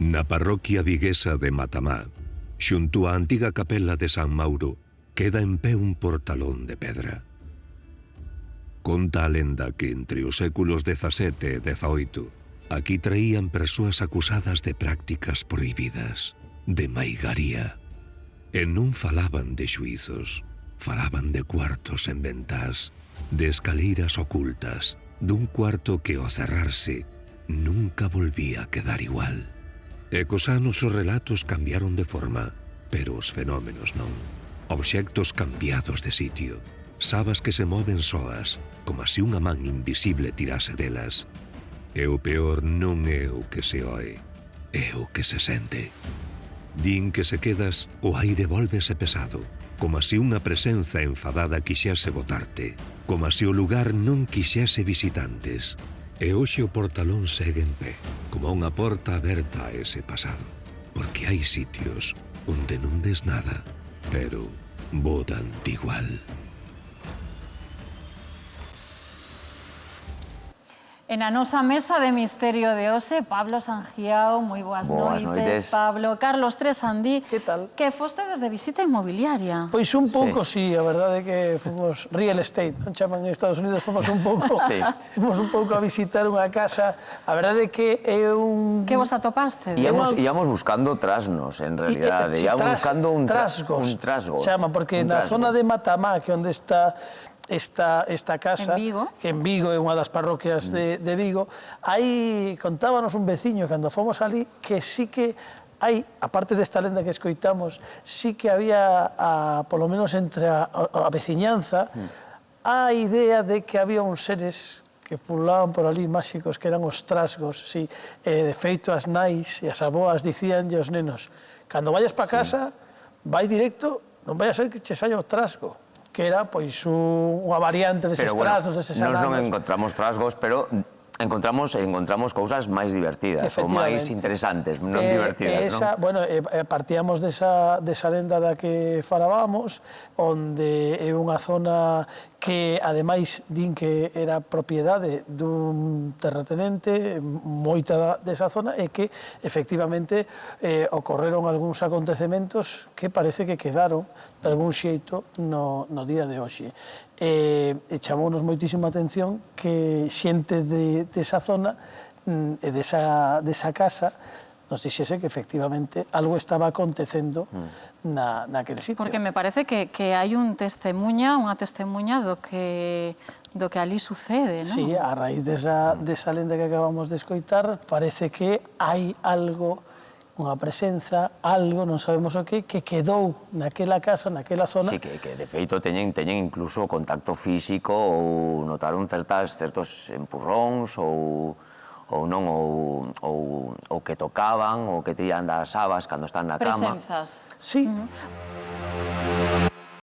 Na parroquia viguesa de Matamá, xunto á antiga capela de San Mauro, queda en pé un portalón de pedra. Conta a lenda que entre os séculos XVII e XVIII aquí traían persoas acusadas de prácticas prohibidas, de maigaría. E non falaban de xuizos, falaban de cuartos en ventás, de escaleiras ocultas, dun cuarto que ao cerrarse nunca volvía a quedar igual. E cos anos os relatos cambiaron de forma, pero os fenómenos non. Obxectos cambiados de sitio, sabas que se moven soas, como se unha man invisible tirase delas. E o peor non é o que se oe, é o que se sente. Din que se quedas, o aire vólvese pesado, como se unha presenza enfadada quixese botarte, como se o lugar non quixese visitantes. E hoxe o portalón segue en pé, como unha porta aberta a ese pasado. Porque hai sitios onde non ves nada, pero botan-te igual. En a nosa mesa de misterio de hoxe, Pablo Sangiao, moi boas noites, Pablo. Carlos Tresandí, que tal? Que foste desde visita inmobiliaria. Pois un pouco, sí, a verdade é que fomos real estate, non chaman en Estados Unidos, fomos un pouco a visitar unha casa. A verdade é que é un... Que vos atopaste? Íamos buscando trasnos, en realidade. Íamos buscando un trasgo. Chama, porque na zona de Matamá, que onde está esta casa, que en Vigo é unha das parroquias de Vigo, aí contábanos un veciño, cando fomos ali, que sí que hai, aparte desta lenda que escoitamos, sí que había, polo menos entre a veciñanza, a idea de que había uns seres que pulaban por ali máxicos, que eran os trasgos, sí. De feito, as nais e as aboas dicíanlle aos nenos, cando vayas pa casa, vai directo, non vai a ser que che saia o trasgo, que era, pois, unha variante deses trasgos, deses ananos. Nós non encontramos trasgos, pero encontramos cousas máis divertidas, ou máis interesantes, non divertidas, non? Bueno, partíamos desa lenda da que falábamos, onde é unha zona que, ademais, din que era propiedade dun terratenente, moita desa zona, e que, efectivamente, ocorreron algúns acontecementos que parece que quedaron, de algún xeito, no día de hoxe. E chamounos moitísima atención que xente desa zona e desa casa nos dixese que, efectivamente, algo estaba acontecendo naquele sitio. Porque me parece que hai unha testemunha do que ali sucede, non? Sí, a raíz desa lenda que acabamos de escoitar, parece que hai algo, unha presenza, algo, non sabemos o que quedou naquela casa, naquela zona. Sí, que de feito teñen incluso contacto físico ou notaron certos empurróns ou non, ou que tocaban, ou que tiran das sabas cando están na cama. Presenzas. Sí.